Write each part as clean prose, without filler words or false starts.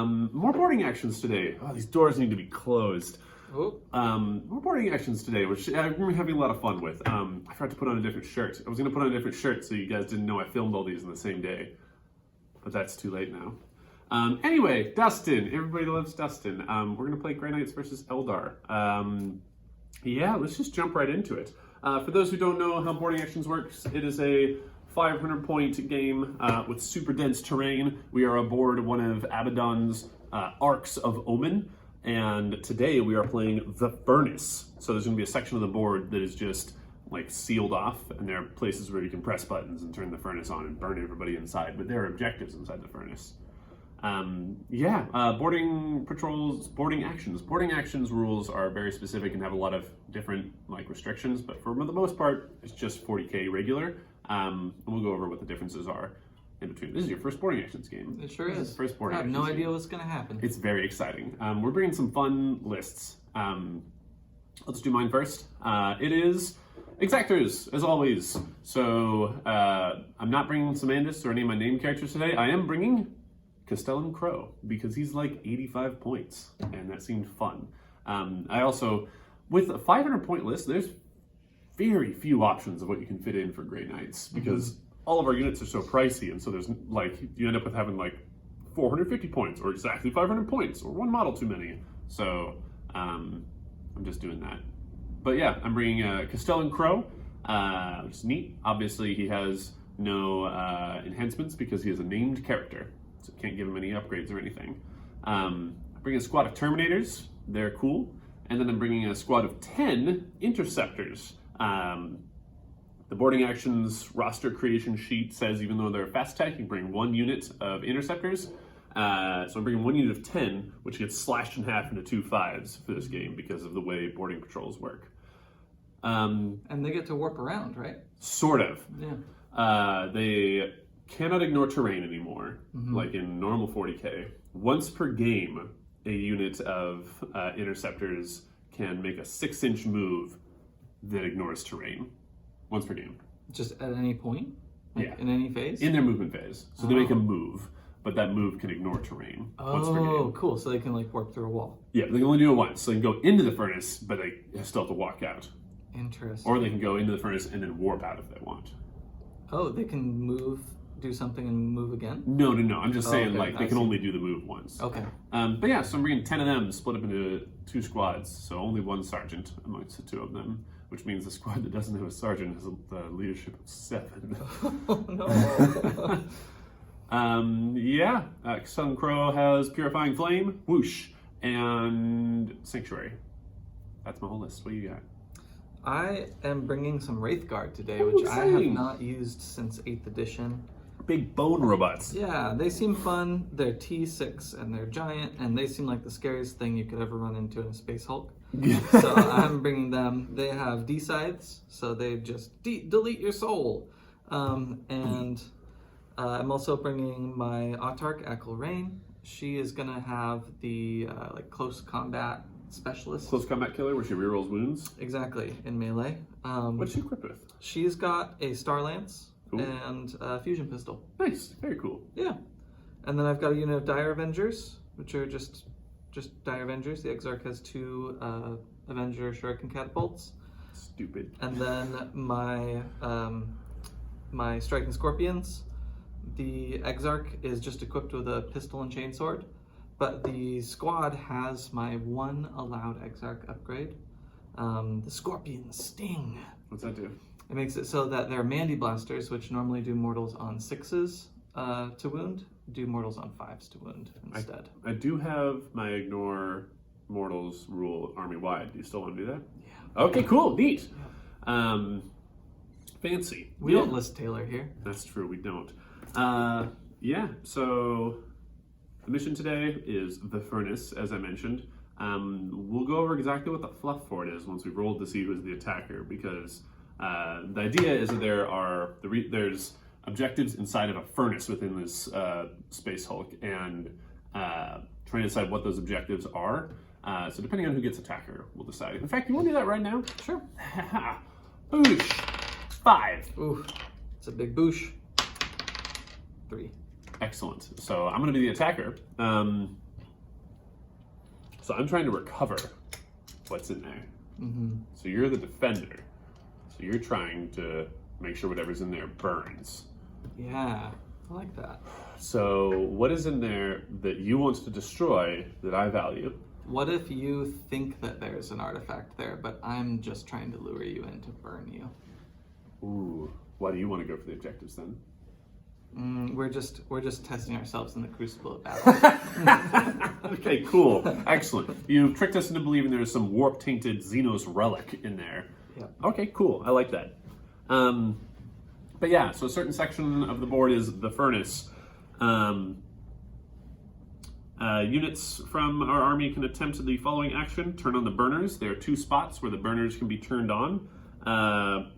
More boarding actions today. Oh, these doors need to be closed. Oh. More boarding actions today, which I'm having a lot of fun with. I forgot to put on a different shirt. I was going to put on a different shirt so you guys didn't know I filmed all these in the same day. But that's too late now. Anyway, Dustin. Everybody loves Dustin. We're going to play Grey Knights versus Eldar. Yeah, let's just jump right into it. For those who don't know how boarding actions works, it is a 500-point game with super dense terrain. We are aboard one of Abaddon's Arks of Omen. And today we are playing the Furnace. So there's going to be a section of the board that is just like sealed off, and there are places where you can press buttons and turn the furnace on and burn everybody inside, but there are objectives inside the furnace. Boarding patrols, boarding actions. Boarding actions rules are very specific and have a lot of different like restrictions, but for the most part, it's just 40k regular. And we'll go over what the differences are in between. This is your first boarding actions game. It sure is. First boarding I have no actions idea game. what's going to happen. It's very exciting. We're bringing some fun lists. Let's do mine first. It is Exactors, as always. So I'm not bringing Samandus or any of my named characters today. I am bringing Castellan Garran, because he's like 85 points, and that seemed fun. I also, with a 500-point list, there's very few options of what you can fit in for Grey Knights, because all of our units are so pricey, and so there's like, you end up with having like 450 points, or exactly 500 points, or one model too many. So I'm just doing that. But yeah, I'm bringing Castellan Garran, which is neat. Obviously, he has no enhancements because he is a named character, so can't give him any upgrades or anything. I'm bringing a squad of Terminators. They're cool. And then I'm bringing a squad of 10 Interceptors. The boarding actions roster creation sheet says even though they're fast attack, you can bring 1 unit of Interceptors. So I'm bringing 1 unit of 10, which gets slashed in half into 2 5s for this game because of the way boarding patrols work. And they get to warp around, right? Sort of. Yeah. They cannot ignore terrain anymore, like in normal 40k. Once per game, a unit of Interceptors can make a 6-inch move that ignores terrain. Once per game. Just at any point? Like Yeah. In any phase? In their movement phase. So they make a move, but that move can ignore terrain once per game. Oh, cool. So they can like warp through a wall. Yeah, they can only do it once. So they can go into the furnace, but they still have to walk out. Interesting. Or they can go into the furnace and then warp out if they want. Oh, they can move, do something and move again? No. I'm just saying, okay. like, they can only do the move once. Okay. But yeah, so I'm bringing 10 of them, split up into 2 squads. So only 1 sergeant amongst the 2 of them, which means the squad that doesn't have a sergeant has a leadership of 7. Oh, no. Castellan Garran has Purifying Flame, Whoosh, and Sanctuary. That's my whole list. What do you got? I am bringing some Wraith Guard today, Oh, which I have exciting. not used since 8th edition. Big bone robots. Yeah, they seem fun. They're T6 and they're giant, and they seem like the scariest thing you could ever run into in a Space Hulk. So I'm bringing them. They have D-Scythes, so they just delete your soul. I'm also bringing my Autarch Achilraen. She is gonna have the close combat specialist. Close combat killer where she rerolls wounds. Exactly, in melee. What's she equipped with? She's got a Star Lance Cool. and a fusion pistol. Nice, very cool. Yeah. And then I've got a unit of Dire Avengers, which are just Dire Avengers. The Exarch has 2 Avenger Shuriken catapults. Stupid. And then my my Striking Scorpions. The Exarch is just equipped with a pistol and chainsword, but the squad has my 1 allowed Exarch upgrade. The Scorpion Sting. What's that do? It makes it so that their Mandy Blasters, which normally do mortals on 6s to wound, do mortals on 5s to wound instead. I do have my ignore mortals rule army-wide. Do you still want to do that? Yeah. Okay, cool, neat. Fancy. We don't list Taylor here. That's true, we don't. So the mission today is the Furnace, as I mentioned. We'll go over exactly what the fluff for it is once we've rolled to see who's the attacker, because the idea is that there's objectives inside of a furnace within this Space Hulk, and trying to decide what those objectives are. So depending on who gets attacker, we'll decide. In fact, you want to do that right now? Sure. Boosh! 5. Ooh, it's a big boosh. 3. Excellent. So I'm going to be the attacker. So I'm trying to recover what's in there. So you're the defender. So you're trying to make sure whatever's in there burns. Yeah, I like that. So what is in there that you want to destroy that I value? What if you think that there's an artifact there, but I'm just trying to lure you in to burn you? Ooh, why do you want to go for the objectives then? We're just testing ourselves in the crucible of battle. Okay, cool. Excellent. You've tricked us into believing there's some warp-tainted Xenos relic in there. Yep. Okay, cool. I like that. But yeah, so a certain section of the board is the furnace. Units from our army can attempt the following action. Turn on the burners. There are 2 spots where the burners can be turned on. The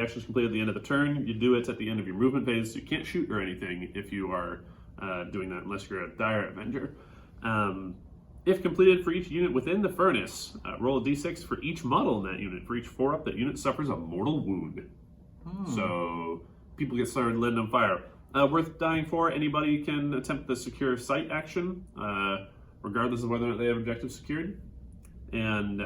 action is completed at the end of the turn. You do it at the end of your movement phase. So you can't shoot or anything if you are doing that unless you're a dire avenger. If completed for each unit within the furnace, roll a d6 for each model in that unit. For each 4-up, that unit suffers a mortal wound. So people get started lit on fire. Worth dying for, anybody can attempt the secure site action, regardless of whether or not they have objectives secured. And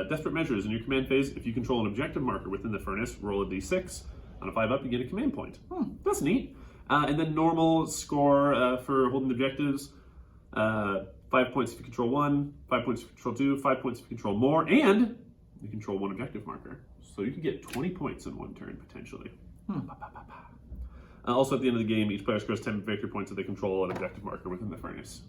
desperate measures in your command phase, if you control an objective marker within the furnace, roll a d6. On a 5-up, you get a command point. That's neat. And then normal score for holding objectives, 5 points if you control 1, 5 points if you control 2, 5 points if you control more, and you control 1 objective marker. So you can get 20 points in 1 turn, potentially. Also, at the end of the game, each player scores 10 victory points if they control an objective marker within the furnace.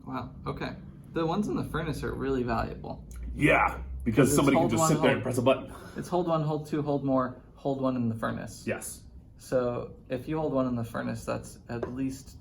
Wow, okay. The ones in the furnace are really valuable. Yeah, because somebody can just sit there and press a button. It's hold 1, hold 2, hold more, hold 1 in the furnace. Yes. So if you hold 1 in the furnace, that's at least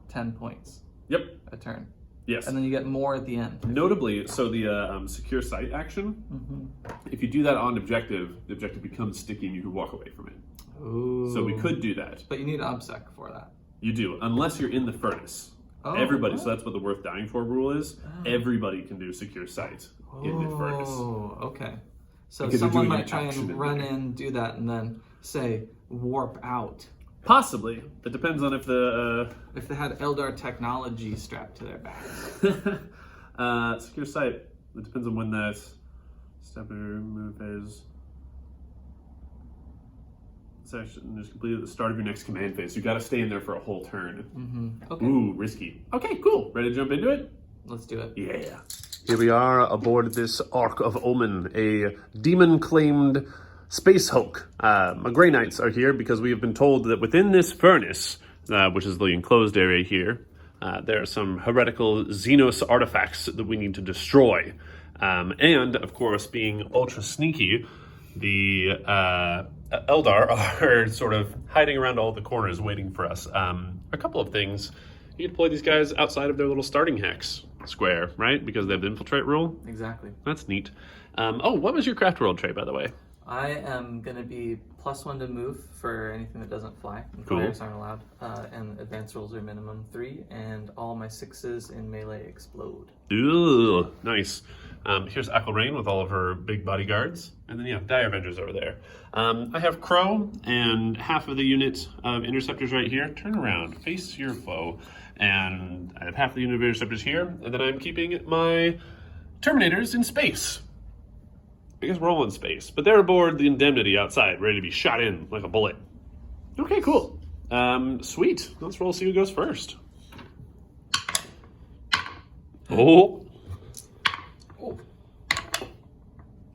10 points. Yep. A turn. Yes. And then you get more at the end. Notably, so the secure site action, if you do that on objective, the objective becomes sticky and you can walk away from it. Ooh. So we could do that. But you need OBSEC for that. You do, unless you're in the furnace. Everybody, so that's what the worth dying for rule is. Everybody can do secure site in the furnace. Oh, okay. So because someone might try and run in, do that, and then say, warp out. Possibly. It depends on if the... if they had Eldar technology strapped to their backs. Secure site. It depends on when that step or move phase. Section is completed at the start of your next command phase. You got to stay in there for a whole turn. Okay. Ooh, risky. Okay, cool. Ready to jump into it? Let's do it. Yeah. Here we are aboard this Ark of Omen, a demon-claimed space hulk. My Grey Knights are here because we have been told that within this furnace, which is the enclosed area here, there are some heretical Xenos artifacts that we need to destroy. And, of course, being ultra sneaky, the Eldar are sort of hiding around all the corners waiting for us. A couple of things. You deploy these guys outside of their little starting hex square, right? Because they have the infiltrate rule. Exactly. That's neat. What was your Craftworld trait, by the way? I am going to be +1 to move for anything that doesn't fly. Cool. Flyers aren't allowed. And advanced rolls are minimum 3, and all my 6s in melee explode. Ooh, nice. Here's Achilraen with all of her big bodyguards. And then, Dire Avengers over there. I have Crowe and half of the unit of interceptors right here. Turn around, face your foe. And I have half the unit of interceptors here. And then I'm keeping my Terminators in space. I guess we're all in space. But they're aboard the Indemnity outside, ready to be shot in like a bullet. Okay, cool. Sweet. Let's roll, see who goes first. Oh.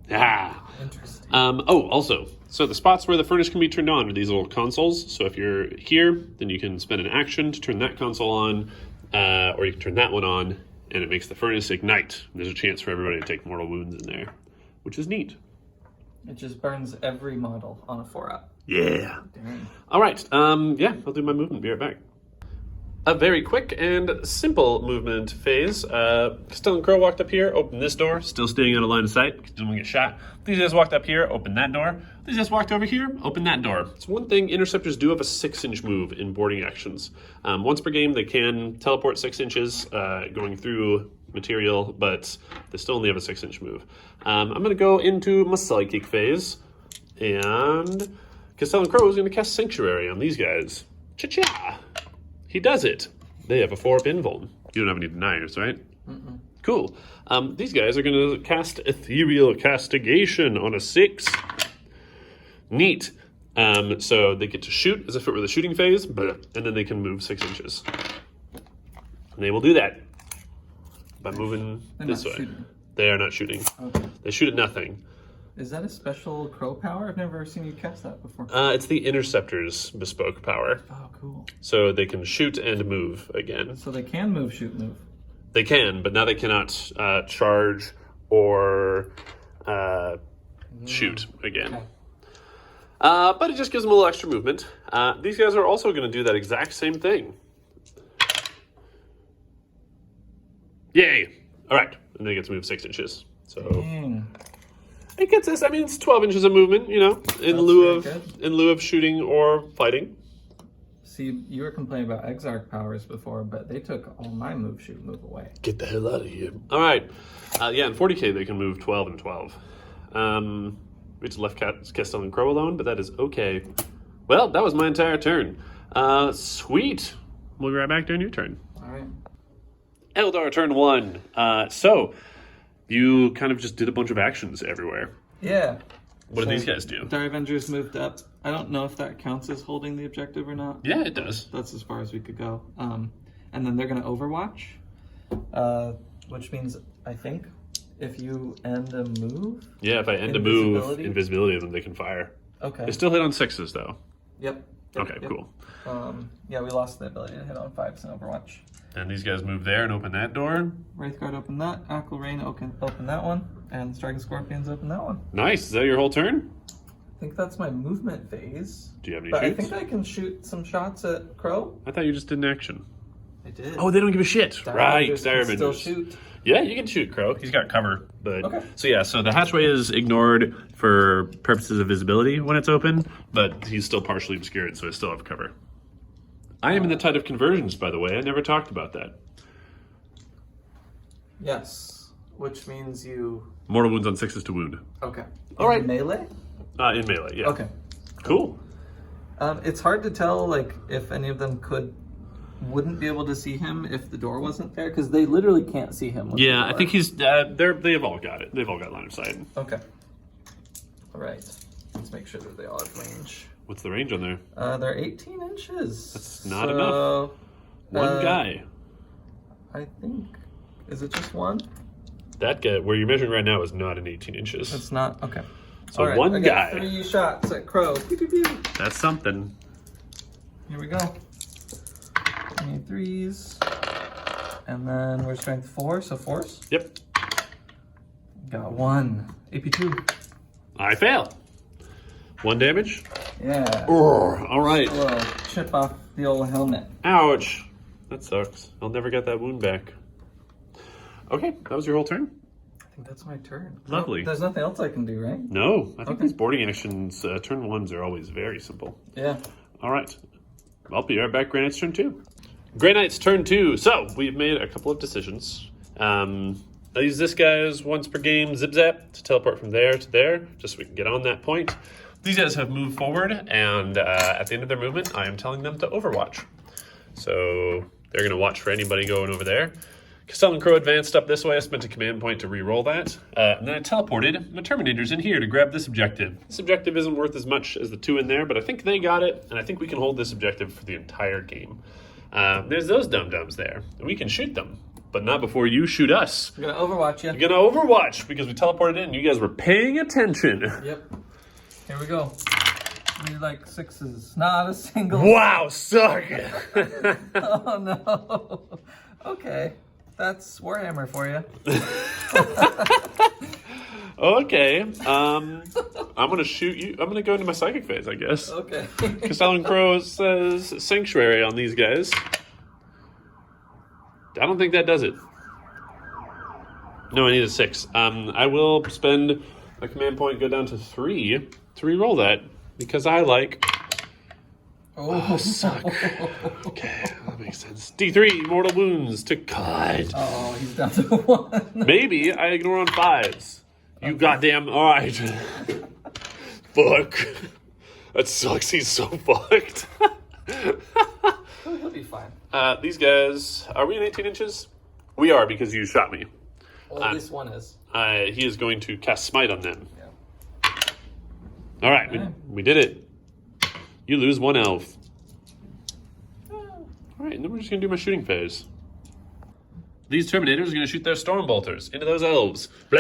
Ah. Interesting. Also, so the spots where the furnace can be turned on are these little consoles. So if you're here, then you can spend an action to turn that console on, or you can turn that one on, and it makes the furnace ignite. There's a chance for everybody to take mortal wounds in there, which is neat. It just burns every model on a 4-up. Yeah. Dang. All right. I'll do my movement. Be right back. A very quick and simple movement phase. Castellan Garran Crowe walked up here, opened this door, still staying out of line of sight because didn't want to get shot. These guys walked up here, opened that door. These guys walked over here, opened that door. It's one thing, interceptors do have a 6-inch move in boarding actions. Once per game, they can teleport 6 inches going through material, but they still only have a 6-inch move. I'm going to go into my psychic phase, and Castellan Garran Crowe is going to cast Sanctuary on these guys. Cha-cha! He does it. They have a 4-up invuln. You don't have any deniers, right? Cool. These guys are going to cast Ethereal Castigation on a 6. Neat. So they get to shoot as if it were the shooting phase, and then they can move 6 inches. And they will do that by moving this way. Shooting. They are not shooting. Okay. They shoot at nothing. Is that a special crow power? I've never seen you cast that before. It's the Interceptor's bespoke power. Oh, cool. So they can shoot and move again. So they can move, shoot, move. They can, but now they cannot charge or shoot again. Okay. But it just gives them a little extra movement. These guys are also going to do that exact same thing. Yay! All right, and they get to move 6 inches. So Dang. it gets us. I mean, it's 12 inches of movement. You know, in lieu of shooting or fighting. See, you were complaining about Exarch powers before, but they took all my move, shoot, move away. Get the hell out of here! All right, yeah, in 40k they can move 12 and 12. We just left Castellan Garran Crowe alone, but that is okay. Well, that was my entire turn. Sweet. We'll be right back during your turn. All right. Eldar, turn 1. So, you kind of just did a bunch of actions everywhere. Yeah. What do these guys do? Dire Avengers moved up. I don't know if that counts as holding the objective or not. Yeah, it does. That's as far as we could go. And then they're going to Overwatch, which means, I think, if you end a move... Yeah, if I end a move, invisibility, then they can fire. Okay. They still hit on 6s, though. Yep. Okay, cool. Yeah, we lost the ability to hit on 5s in Overwatch. And these guys move there and open that door. Wraithguard open that, Achilraen open that one, and Striking Scorpions open that one. Nice. Is that your whole turn? I think that's my movement phase. Do you have any but shoots? I think I can shoot some shots at Crow. I thought you just did an action. I did. Oh, they don't give a shit. Right, Dire Avengers can Avengers. still shoot. Yeah, you can shoot Crow. He's got cover. But Okay. So the hatchway is ignored for purposes of visibility when it's open, but he's still partially obscured, so I still have cover. I am in the tide of conversions, by the way. I never talked about that. Yes, which means you... Mortal wounds on 6s to wound. Okay. All right. Melee? In melee, yeah. Okay. Cool. It's hard to tell, like, if any of them wouldn't be able to see him if the door wasn't there, because they literally can't see him. Yeah, I think he's. They've all got it. They've all got line of sight. Okay. All right. Let's make sure that they all have range. What's the range on there? They're 18 inches. That's not enough. One guy. I think. Is it just one? That guy, where you're measuring right now, is not in 18 inches. It's not. Okay. So all right, one I guy. got 3 shots at Crow. Pew, pew, pew. That's something. Here we go. I need 3s. And then we're strength 4, so 4s. Yep. Got 1. AP2. I fail. 1 damage. Yeah. All right. A little chip off the old helmet. Ouch. That sucks. I'll never get that wound back. Okay, that was your whole turn? I think that's my turn. Lovely. There's nothing else I can do, right? No, I think Okay. these boarding actions, turn 1s are always very simple. Yeah. All right. I'll be right back. Grey Knight's turn 2. Grey Knight's turn 2. So, we've made a couple of decisions. I use this guy's once per game zip zap to teleport from there to there, just so we can get on that point. These guys have moved forward, and at the end of their movement, I am telling them to overwatch. So, they're going to watch for anybody going over there. Castellan Crowe advanced up this way. I spent a command point to re-roll that. And then I teleported my Terminators in here to grab this objective. This objective isn't worth as much as the 2 in there, but I think they got it, and I think we can hold this objective for the entire game. There's those dum-dums there. And we can shoot them, but not before you shoot us. We're going to overwatch you. You're going to overwatch because we teleported in and you guys were paying attention. Yep. Here we go. We like 6s. Not a single. Wow, suck. Oh, no. Okay. That's Warhammer for you. Okay. I'm going to shoot you. I'm going to go into my psychic phase, I guess. Okay. Castellan Crowe says Sanctuary on these guys. I don't think that does it. No, I need a 6. I will spend a command point, go down to 3 to re-roll that because I like... Oh, suck. Okay, that makes sense. D3, mortal wounds to cut. Oh, he's down to 1. Maybe I ignore on 5s. You goddamn... All right. Fuck. That sucks. He's so fucked. He'll be fine. These guys... Are we in 18 inches? We are because you shot me. Well, at least one is. He is going to cast Smite on them. Yeah. All right, we did it. You lose 1 elf. All right, and then we're just going to do my shooting phase. These Terminators are going to shoot their Storm Bolters into those elves. Blah!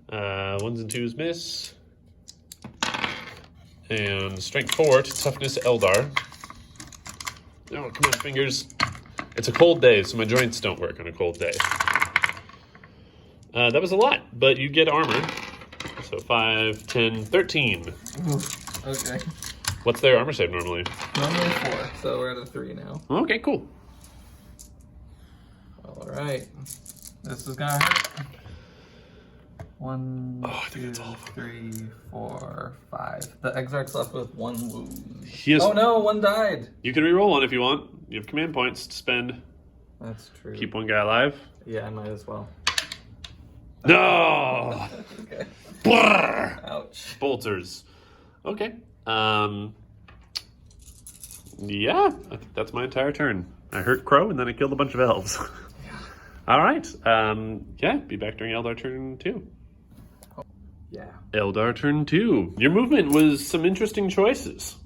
1s and 2s miss. And Strength 4 to Toughness Eldar. Oh, come on, fingers. It's a cold day, so my joints don't work on a cold day. That was a lot, but you get armor. So 5, 10, 13. Ooh, okay. What's their armor save normally? Normally 4, so we're at a 3 now. Okay, cool. All right. This is gonna hurt. 1, 2, 3, 4, 5. The Exarch's left with 1 wound. Oh no, 1 died. You can reroll 1 if you want. You have command points to spend. That's true. Keep 1 guy alive. Yeah, I might as well. No! Okay. Brrr! Ouch. Bolters. Okay. Yeah, I think that's my entire turn. I hurt Crow and then I killed a bunch of elves. Yeah. All right. Yeah, be back during Eldar turn 2. Yeah. Eldar turn 2. Your movement was some interesting choices.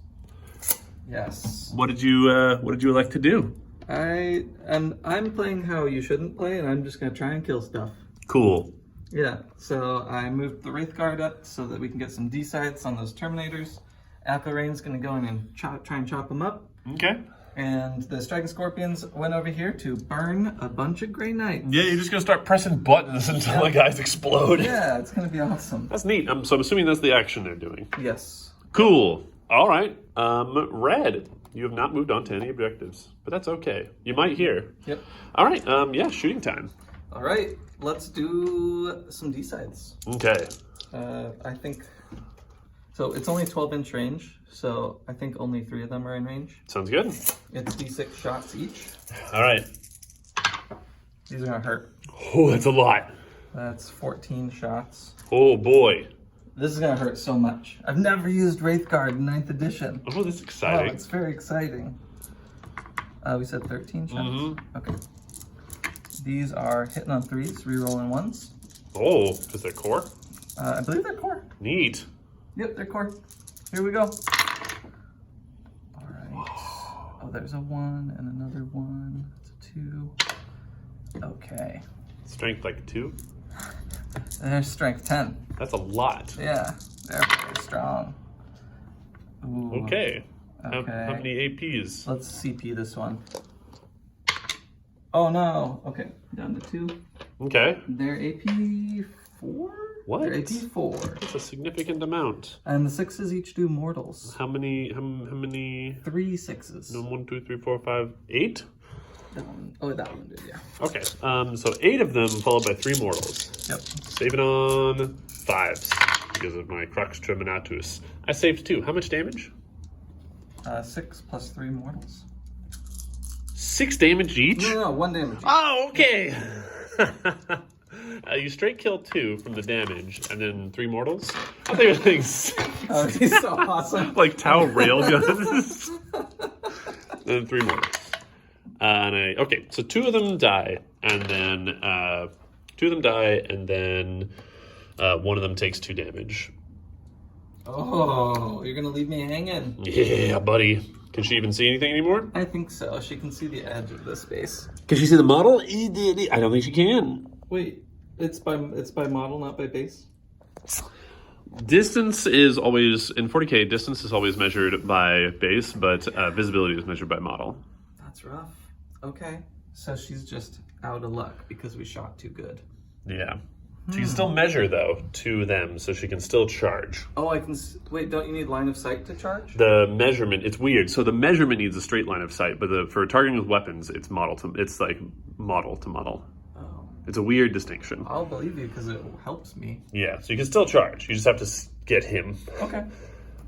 Yes. What did you like to do? I'm playing how you shouldn't play, and I'm just gonna try and kill stuff. Cool. Yeah. So I moved the Wraith Guard up so that we can get some D-sides on those Terminators. Achilraen's gonna go in and try and chop them up. Okay. And the Striking Scorpions went over here to burn a bunch of Grey Knights. Yeah, you're just gonna start pressing buttons until the guys explode. Yeah, it's gonna be awesome. That's neat. So I'm assuming that's the action they're doing. Yes. Cool. All right. Red. You have not moved on to any objectives, but that's okay. You might hear. Yep. All right. Yeah, shooting time. All right. Let's do some D-sides. Okay. I think... So it's only 12-inch range, so I think only 3 of them are in range. Sounds good. It's D6 shots each. All right. These are gonna hurt. Oh, that's a lot. That's 14 shots. Oh, boy. This is gonna hurt so much. I've never used Wraith Guard in 9th edition. Oh, this is exciting. Oh, it's very exciting. We said 13 shots? Mm-hmm. Okay. These are hitting on 3s, rerolling 1s. Oh, is that core? I believe they're core. Neat. Yep, they're core. Here we go. All right. Oh, there's a 1 and another 1. That's a 2. Okay. Strength like 2? There's strength 10. That's a lot. Yeah, they're very strong. Ooh. Okay. Okay. How many APs? Let's CP this one. Oh no. Okay, down to 2. Okay. They're AP 4? What? They're AP 4. That's a significant amount. And the 6s each do mortals. How many? How many? 3 6s. No, 1, 2, 3, 4, 5, 8? That one. Oh, that one did, yeah. Okay. So 8 of them followed by 3 mortals. Yep. Saving on 5s because of my Crux Terminatus. I saved 2. How much damage? 6 plus 3 mortals. 6 damage each? No, 1 damage. Oh, okay. You straight kill 2 from the damage, and then 3 mortals. I think everything's Oh, he's so awesome. like Tau railguns. And 3 mortals. Okay, so 2 of them die, and then 2 of them die, and then 1 of them takes 2 damage. Oh, you're gonna leave me hanging. Yeah, buddy. Can she even see anything anymore? I think so. She can see the edge of this space. Can she see the model? I don't think she can. Wait, it's by model, not by base? Distance is always, in 40k, distance is always measured by base, but visibility is measured by model. That's rough. Okay. So she's just out of luck because we shot too good. Yeah. She can still measure, though, to them, so she can still charge. Oh, I can... Wait, don't you need line of sight to charge? The measurement, it's weird. So the measurement needs a straight line of sight, but for targeting with weapons, it's it's like model to model. Oh. It's a weird distinction. I'll believe you because it helps me. Yeah, so you can still charge. You just have to get him. Okay.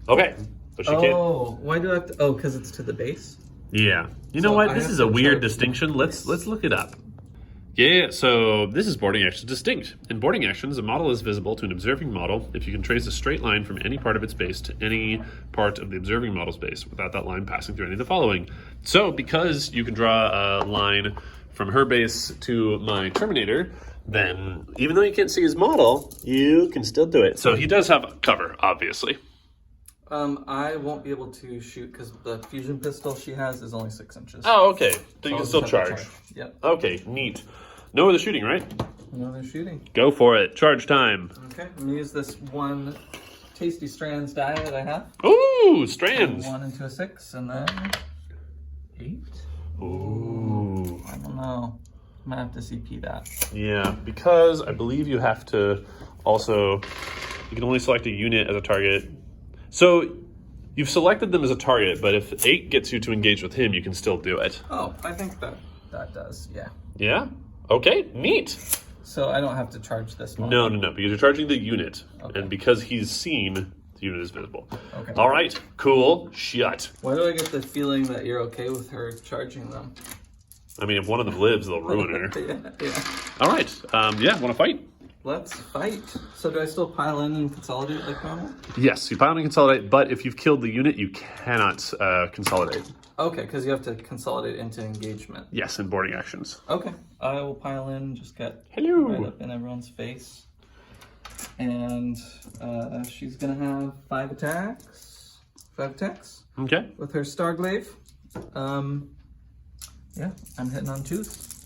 Okay. But she can't... Oh, why do I have to... Oh, because it's to the base? Yeah. You know So what? I This have is to a weird charge distinction. the Let's base. look it up. Yeah, so this is boarding actions distinct. In boarding actions, a model is visible to an observing model if you can trace a straight line from any part of its base to any part of the observing model's base without that line passing through any of the following. So because you can draw a line from her base to my Terminator, then even though you can't see his model, you can still do it. So he does have cover, obviously. I won't be able to shoot because the fusion pistol she has is only 6 inches. Oh, okay. So you I'll can still just have to charge. Yep. Okay, neat. No other shooting, right? No, they're shooting. Go for it. Charge time. Okay, I'm gonna use this one tasty strands die that I have. Ooh, strands. 1 into a 6, and then 8. Ooh. I don't know. I'm gonna have to CP that. Yeah, because I believe you have to also, you can only select a unit as a target. So you've selected them as a target, but if 8 gets you to engage with him, you can still do it. Oh, I think that does, yeah. Yeah? Okay, neat. So I don't have to charge this one. No, because you're charging the unit, Okay. and because he's seen, the unit is visible. Okay. All right, cool, shut. Why do I get the feeling that you're okay with her charging them? I mean, if one of them lives, they'll ruin her. yeah. All right, yeah, want to fight? Let's fight. So do I still pile in and consolidate like normal? Yes, you pile and consolidate, but if you've killed the unit, you cannot consolidate. Okay, because you have to consolidate into engagement. Yes, in boarding actions. Okay, I will pile in, just get Hello. right up in everyone's face. And she's gonna have 5 attacks. 5 attacks Okay. with her Starglaive. Yeah, I'm hitting on 2s.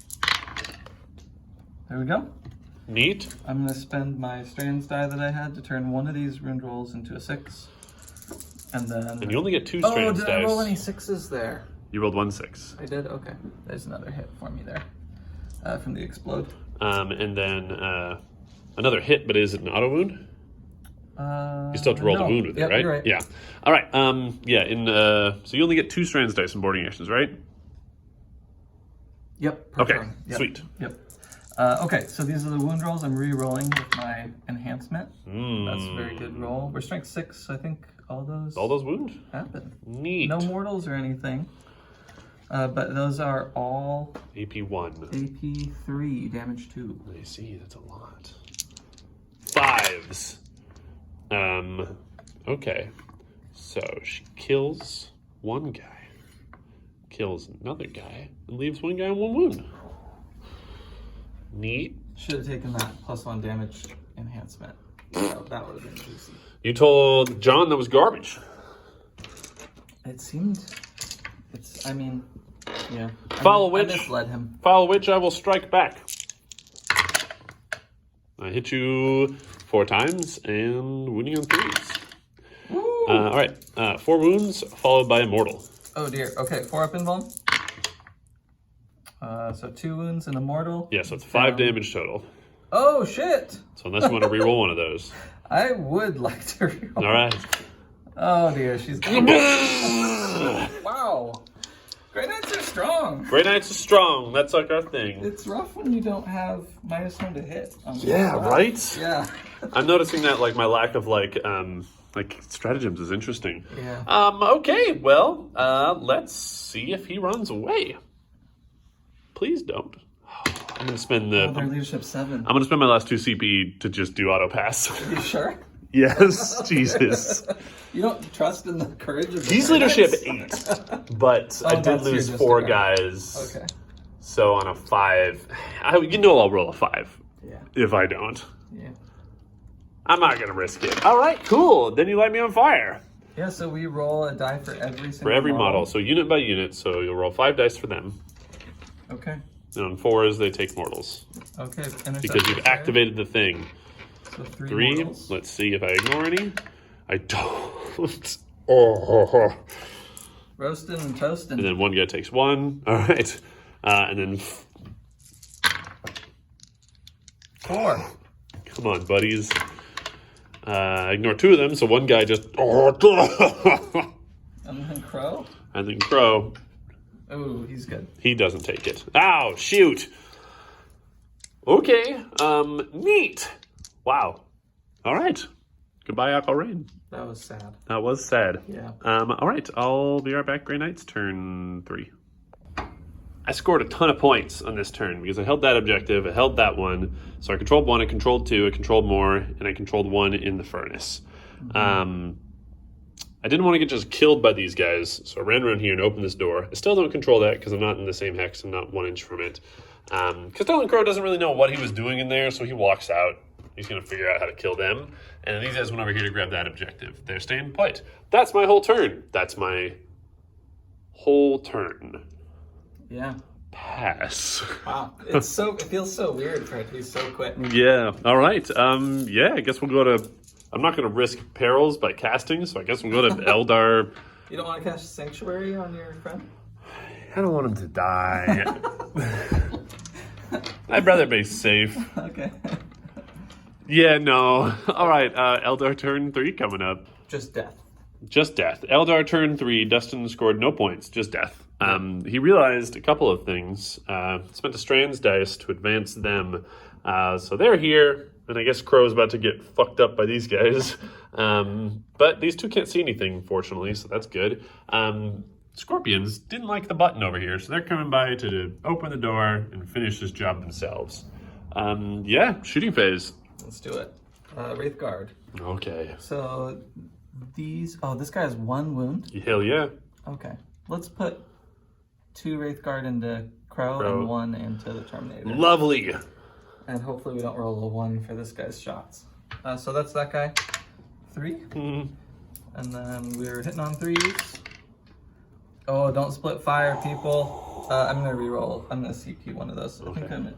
There we go. Neat. I'm gonna spend my strands die that I had to turn one of these ruined rolls into a 6. And then... And you only get 2 Oh, strands did dice. I roll any 6s there? You rolled 1 6. I did? Okay. There's another hit for me there. From the explode. And then another hit, but is it an auto wound? You still have to roll the wound with it, right? You're right. Yeah. All right. So you only get 2 strands dice in boarding actions, right? Yep. per Okay. turn. Yep. Sweet. Yep. Okay, so these are the wound rolls. I'm re-rolling with my enhancement. That's a very good roll. We're strength 6, I think all those wound? happen. Neat. No mortals or anything. But those are all AP 1. AP 3, damage 2. I see, that's a lot. 5s. Okay. So she kills one guy, kills another guy, and leaves one guy on 1 wound. Neat. Should have taken that +1 damage enhancement. That would have been juicy. You told John that was garbage. It seemed... I mean, yeah. Follow I which? misled him. Follow which I will strike back. I hit you 4 times and wounding on 3s. Woo! All right, 4 wounds followed by immortal. Oh dear. Okay, 4 up invuln. So 2 wounds and immortal. Yeah, so it's 5 damage total. Oh shit! So unless you want to reroll one of those. I would like to reroll. All right. Oh dear, she's... Wow! Grey Knights are strong! Grey Knights is strong. That's like our thing. It's rough when you don't have -1 to hit. Yeah, right? Yeah. I'm noticing that like my lack of like stratagems is interesting. Yeah. Okay, well, let's see if he runs away. Please don't. I'm gonna spend Their leadership 7. I'm gonna spend my last 2 CP to just do auto pass. You sure? Yes, Jesus. You don't trust in the courage of the He's Grey leadership Knights? 8, but I did that's lose your 4 disregard. guys. Okay. So on a 5, I'll roll a 5. Yeah. If I don't, Yeah. I'm not gonna risk it. All right, cool. Then you light me on fire. Yeah, so we roll a die for every single For every model, so unit by unit. So you'll roll 5 dice for them. Okay. And on 4s, they take mortals. Okay. Because you've activated the thing. So 3 3. mortals. Let's see if I ignore any. I don't. Oh. Roasting and toasting. And then 1 guy takes 1. All right. And then 4. come on, buddies. Ignore 2 of them, so 1 guy just. And then Crow. And then Crow. Oh, he's good. He doesn't take it. Ow, shoot. Okay, neat. Wow. All right. Goodbye, Achilraen. That was sad. That was sad. Yeah. All right, I'll be right back. Grey Knights, turn 3. I scored a ton of points on this turn because I held that objective, I held that one. So I controlled 1, I controlled 2, I controlled more, and I controlled 1 in the furnace. Mm-hmm. I didn't want to get just killed by these guys, so I ran around here and opened this door. I still don't control that because I'm not in the same hex, I'm not 1 inch from it. Castellan Garran Crowe doesn't really know what he was doing in there, so he walks out. He's going to figure out how to kill them. And then these guys went over here to grab that objective. They're staying put. That's my whole turn. That's my whole turn. Yeah. Pass. Wow. It feels so weird for it to be so quick. Yeah. All right. Yeah, I guess we'll go to... I'm not going to risk perils by casting, so I guess we'll go to Eldar. You don't want to cast Sanctuary on your friend? I don't want him to die. I'd rather be safe. Okay. Yeah, no. All right, Eldar turn 3 coming up. Just death. Just death. Eldar turn 3, Dustin scored no points, just death. He realized a couple of things. Spent a Strands dice to advance them. So they're here, and I guess Crow's about to get fucked up by these guys. But these two can't see anything, fortunately, so that's good. Scorpions didn't like the button over here, so they're coming by to open the door and finish this job themselves. Yeah, shooting phase. Let's do it. Wraith Guard. Okay. So these... Oh, this guy has 1 wound? Hell yeah. Okay. Let's put 2 Wraith Guard into Crow and 1 into the Terminator. Lovely. And hopefully we don't roll a 1 for this guy's shots. So that's that guy. 3. Mm-hmm. And then we're hitting on 3s. Oh, don't split fire, people. I'm going to reroll. I'm going to CP one of those. I think I'm at...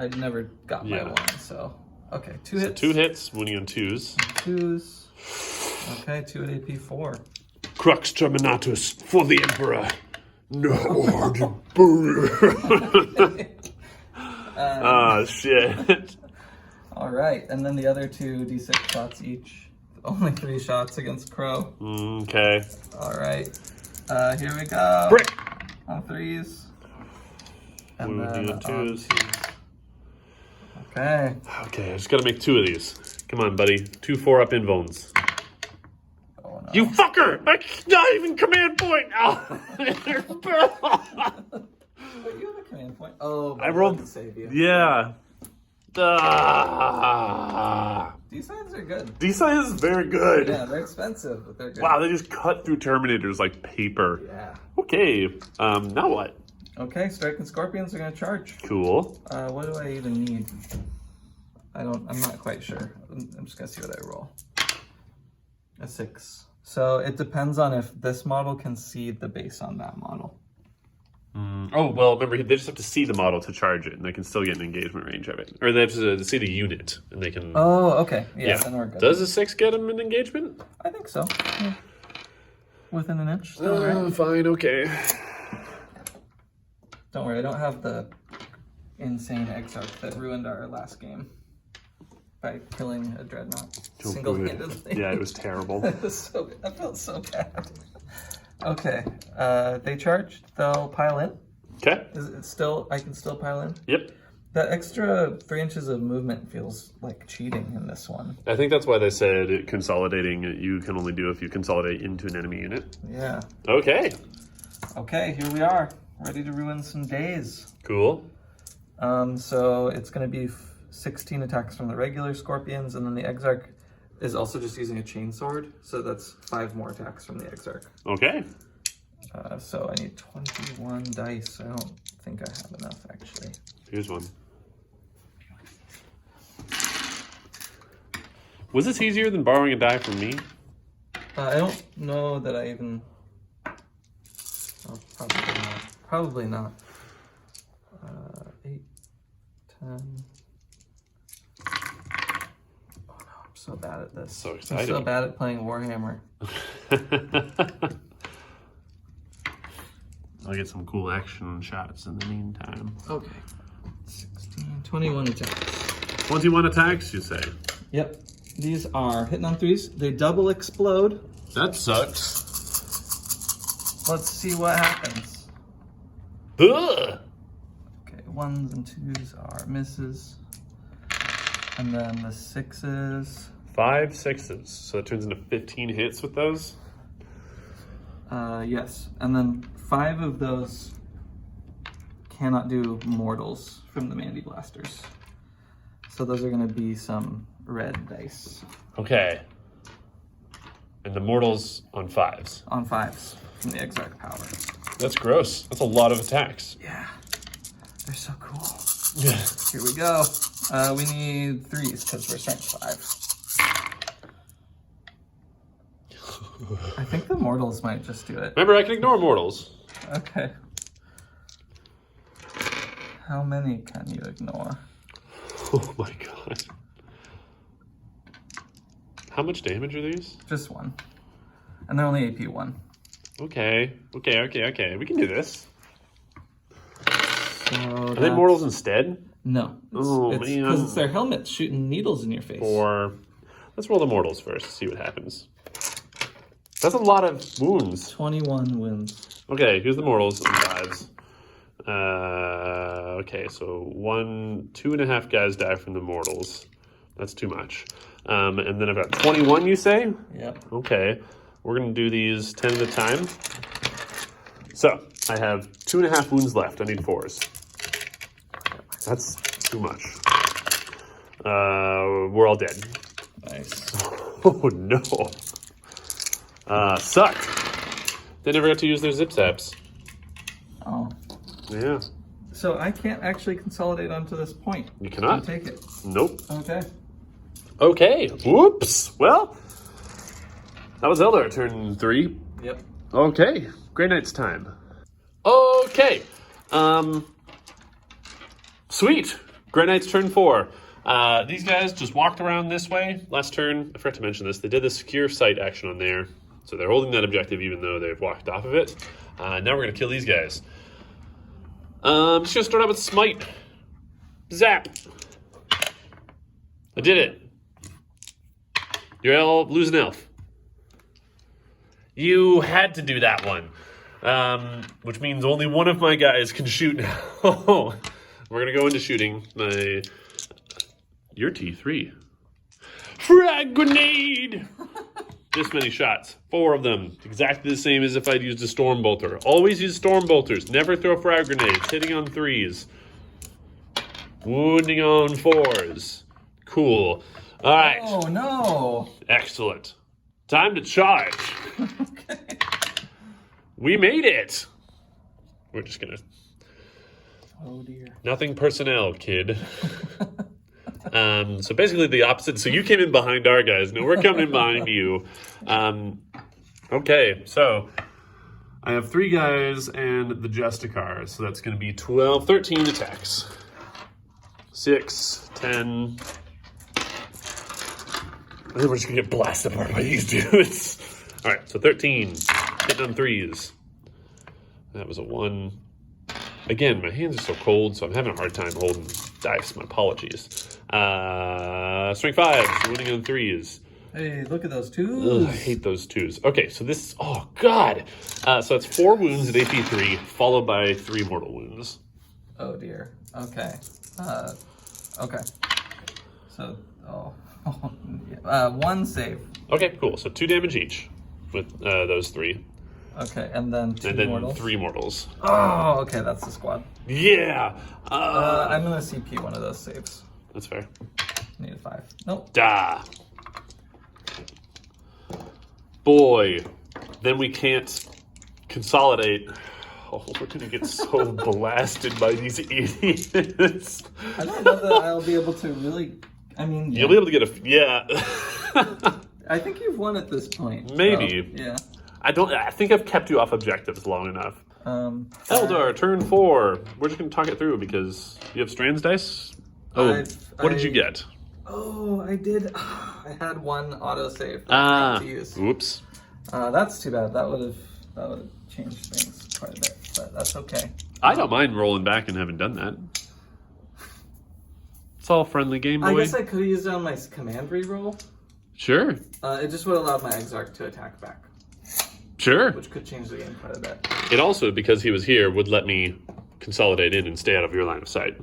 I never got my 1, so... Okay, 2 hits. 2 hits, winning on 2s. 2s. Okay, 2 at AP 4. Crux Terminatus for the Emperor. No. Oh, shit. All right, and then the other 2 D6 shots each. Only 3 shots against Crow. Okay. All right, here we go. Brick. On 3s. And Wounding then on 2s. Okay. Okay, I just gotta make 2 of these. Come on, buddy. 2 4-up invones. Oh, no. You fucker! That's not even command point! Oh. Wait, you have a command point? Oh, I rolled... to save you. Yeah. D-sides are good. D-side is very good. Yeah, they're expensive, but they're good. Wow, they just cut through Terminators like paper. Yeah. Okay, now what? Okay, Striking Scorpions are going to charge. Cool. What do I even need? I'm not quite sure. I'm just going to see what I roll. A 6. So it depends on if this model can see the base on that model. Oh, well, remember, they just have to see the model to charge it, and they can still get an engagement range of it. Or they have to see the unit, and they can... Oh, okay. Yeah, then we're good. Does a 6 get them an engagement? I think so. Yeah. Within an inch. Still, right? Fine, okay. Don't worry, I don't have the insane Exarch that ruined our last game by killing a Dreadnought single-handedly. Yeah, it was terrible. I felt so bad. Okay, they charged. They'll pile in. Okay. Is it still? I can still pile in. Yep. That extra 3 inches of movement feels like cheating in this one. I think that's why they said consolidating you can only do if you consolidate into an enemy unit. Yeah. Okay. Okay, here we are. Ready to ruin some days. Cool. So it's going to be 16 attacks from the regular Scorpions, and then the Exarch is also just using a chainsword, so that's 5 more attacks from the Exarch. Okay. So I need 21 dice. I don't think I have enough, actually. Here's one. Was this easier than borrowing a die from me? I don't know that I even... Oh, probably not. Probably not. 8, 10... Oh no, I'm so bad at this. So exciting. I'm so bad at playing Warhammer. I'll get some cool action shots in the meantime. Okay. 16, 21 attacks. 21 attacks, you say? Yep. These are hitting on 3s. They double explode. That sucks. Let's see what happens. Ugh. Okay, 1s and 2s are misses. And then the 6s. 5 6s. So that turns into 15 hits with those? Yes. And then 5 of those cannot do mortals from the Mandy Blasters. So those are going to be some red dice. Okay. And the mortals on 5s. On 5s from the Exarch power. That's gross. That's a lot of attacks. Yeah. They're so cool. Here we go. We need 3s because we're strength 5. I think the mortals might just do it. Remember, I can ignore mortals. Okay. How many can you ignore? Oh my god. How much damage are these? Just 1. And they're only AP 1. Okay. We can do this. So are they mortals instead? No. Man. Because it's their helmets shooting needles in your face. Let's roll the mortals first, see what happens. That's a lot of wounds. 21 wounds. Okay, here's the mortals and 5s. Okay, so 2.5 guys die from the mortals. That's too much. And then I've got 21, you say? Yep. Okay, we're going to do these 10 at a time. So, I have 2.5 wounds left. I need 4s. That's too much. We're all dead. Nice. Oh, no. Sucked. They never got to use their zip zaps. Oh. Yeah. So I can't actually consolidate onto this point. You cannot? Take it. Nope. Okay. Okay. Whoops. Well, that was Eldar turn 3. Yep. Okay. Grey Knight's time. Okay. Sweet. Grey Knight's turn 4. These guys just walked around this way. Last turn, I forgot to mention this, they did the secure site action on there. So they're holding that objective even though they've walked off of it. Now we're going to kill these guys. I'm just going to start out with Smite. Zap. I did it. You're all losing elf. You had to do that one. Which means only one of my guys can shoot now. We're going to go into shooting. You're T3. Frag grenade! This many shots. 4 of them. Exactly the same as if I'd used a storm bolter. Always use storm bolters. Never throw frag grenades. Hitting on 3s. Wounding on 4s. Cool. All right. Oh, no. Excellent. Time to charge. Okay. We made it. We're just going to... Oh, dear. Nothing personnel, kid. So basically the opposite. So you came in behind our guys. No, we're coming in behind you. Okay, so I have 3 guys and the Justicar. So that's going to be 13 attacks. 6, 10. I think we're just going to get blasted apart by these dudes. All right, so 13. Hitting on 3s. That was a 1. Again, my hands are so cold, so I'm having a hard time holding dice. My apologies. Strength 5, wounding on 3s. Hey, look at those 2s. Ugh, I hate those 2s. Okay, so this, oh God. So that's 4 wounds at AP 3, followed by 3 mortal wounds. Oh dear. Okay. Okay. So, 1 save. Okay, cool. So 2 damage each with those 3. Okay, and then 2 and then mortals. 3 mortals. Oh, okay, that's the squad. Yeah. I'm gonna CP one of those saves. That's fair. Need a 5. Nope. Da. Boy, then we can't consolidate. Oh, we're gonna get so blasted by these idiots. I don't know that I'll be able to really. I mean, yeah. You'll be able to get a yeah. I think you've won at this point. Maybe. So, yeah. I think I've kept you off objectives long enough. Eldar, turn 4. We're just gonna talk it through because you have strands dice. Oh, what did you get? Oh, I did. I had 1 autosave that I had to use. Oops. That's too bad. That would have changed things quite a bit, but that's okay. I don't mind rolling back and having done that. It's all friendly game, boy. I guess I could have used it on my command reroll. Sure. It just would have allowed my Exarch to attack back. Sure. Which could change the game quite a bit. It also, because he was here, would let me consolidate in and stay out of your line of sight.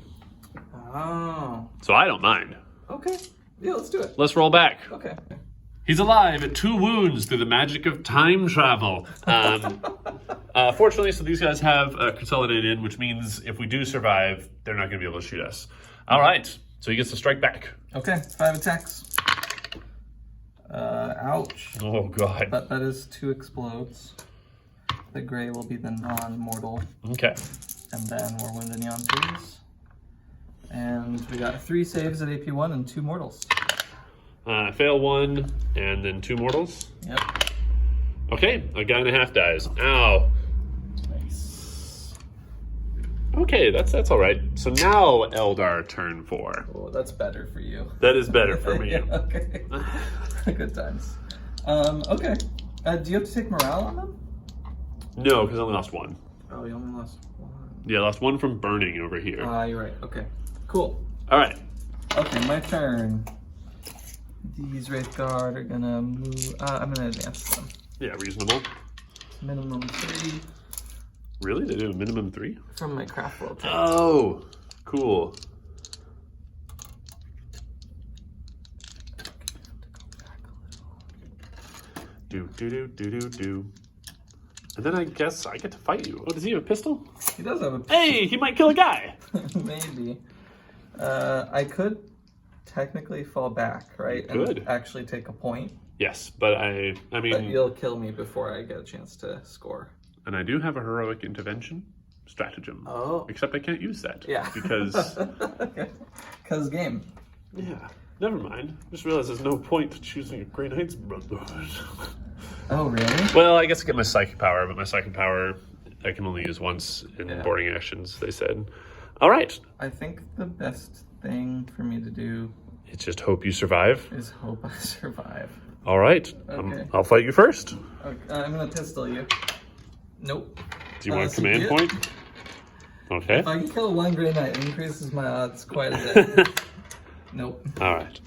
Oh. So I don't mind. Okay. Yeah, let's do it. Let's roll back. Okay. He's alive at 2 wounds through the magic of time travel. Fortunately, so these guys have consolidated in, which means if we do survive, they're not going to be able to shoot us. All right. So he gets to strike back. Okay. 5 attacks. Ouch. Oh, God. But that is 2 explodes. The gray will be the non-mortal. Okay. And then we're wounding you on 3s. And we got 3 saves at AP1 and 2 mortals. Fail 1 and then 2 mortals. Yep. Okay, a guy and a half dies. Ow. Nice. Okay, that's all right. So now Eldar turn 4. Oh, that's better for you. That is better for me. Yeah, okay. Good times. Okay. Do you have to take morale on them? No, because I only lost 1. Oh, you only lost 1. Yeah, I lost 1 from burning over here. You're right. Okay. Cool. All right. Okay, my turn. These Wraith Guard are gonna move. I'm gonna advance them. Yeah, reasonable. Minimum 30 Really? They do a minimum 3? from my Craftworld tag. Oh, cool. Do. And then I guess I get to fight you. Oh, does he have a pistol? He does have a. Hey, he might kill a guy. Maybe. I could technically fall back, right? You could. And actually take a point. Yes, but I But mean, you'll kill me before I get a chance to score. and I do have a heroic intervention stratagem. Oh. Except I can't use that. Yeah. Because, Okay. Cause game. yeah, never mind. Just realized there's no point to choosing a Grey Knight's Brotherhood. Oh, really? Well, I guess I get my psychic power, but my psychic power I can only use once in boarding actions, they said. All right. I think the best thing for me to do It's just hope you survive. is hope I survive. All right. Okay. I'll fight you first. Okay, I'm gonna pistol you. Nope. Do you want a so command you- point? Okay. If I can kill 1 Grey Knight, it increases my odds quite a bit. Nope. All right.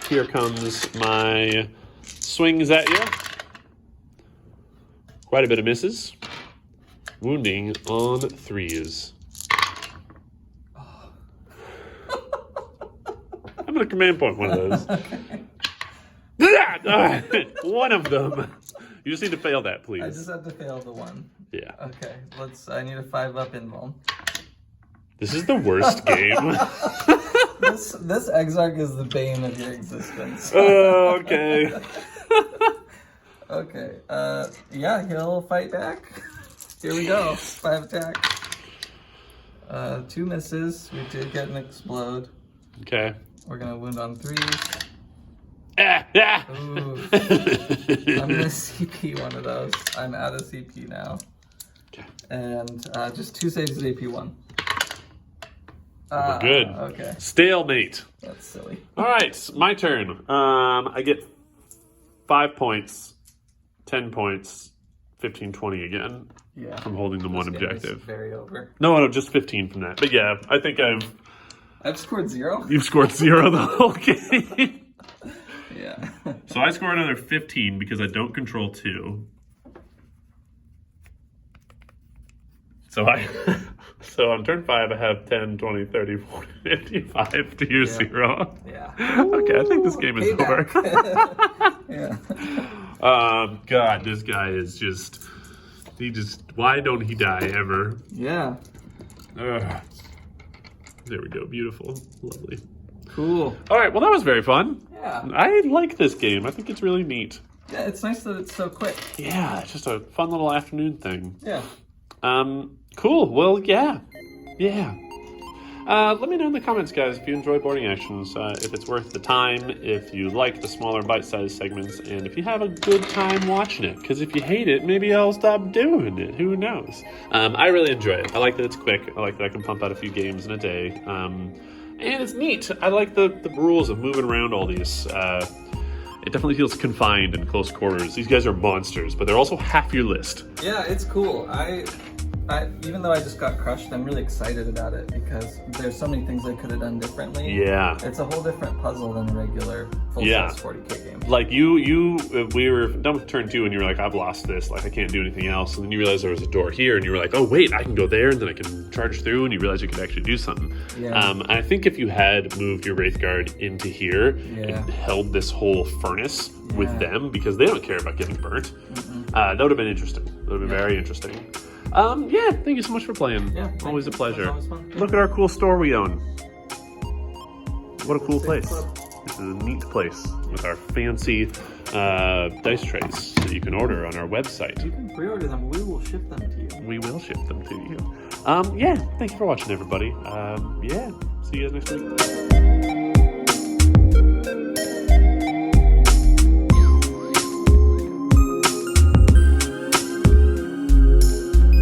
Here comes my swings at you. Quite a bit of misses. Wounding on 3s. I'm going to command point one of those. One of them. You just need to fail that, please. I just have to fail the 1. Yeah. Okay, I need a 5-up invuln. This is the worst game. This Exarch is the bane of your existence. Okay. Okay, yeah, he'll fight back. Here we go, 5 attack. 2 misses, we did get an explode. Okay. We're gonna wound on 3. Ooh. I'm gonna CP one of those. I'm out of CP now. Okay. And just 2 saves at AP1. We're good. Okay, Stalemate. that's silly. All right, my turn. I get 5 points, 10 points, 15, 20 again Yeah. from holding the one This game is objective. very over. No, just 15 from that. But yeah, I think I've scored 0. you've scored 0 the whole game. Yeah. So I score another 15 because I don't control 2. So on turn 5, I have 10, 20, 30, 40, 55 to your 0. Yeah. Okay, I think this game is over. Yeah. God, this guy is why don't he die ever? Yeah. Ugh. There we go, beautiful, lovely. Cool. All right, well that was very fun. Yeah. I like this game. I think it's really neat. Yeah, it's nice that it's so quick. Yeah, it's just a fun little afternoon thing. Yeah. Cool. Well, yeah. Let me know in the comments, guys, if you enjoy boarding actions, if it's worth the time, if you like the smaller bite-sized segments, and if you have a good time watching it. Because if you hate it, maybe I'll stop doing it. Who knows? I really enjoy it. I like that it's quick. I like that I can pump out a few games in a day. And it's neat. I like the rules of moving around all these. It definitely feels confined in close quarters. These guys are monsters, but they're also half your list. Yeah, it's cool. I even though I just got crushed, I'm really excited about it because there's so many things I could have done differently. Yeah. It's a whole different puzzle than a regular full-size 40k game. Like we were done with turn 2 and you were like, I've lost this, like I can't do anything else. And then you realized there was a door here and you were like, oh wait, I can go there and then I can charge through, and you realize you could actually do something. Yeah. I think if you had moved your Wraith Guard into here and held this whole furnace with them, because they don't care about getting burnt, that would have been interesting. That would have been very interesting. Yeah, thank you so much for playing. Yeah, always a pleasure. Always fun. Look at our cool store we own. What a cool place. club. This is a neat place with our fancy dice trays that you can order on our website. You can pre-order them. We will ship them to you. We will ship them to you. Yeah, thank you for watching, everybody. Yeah, see you guys next week.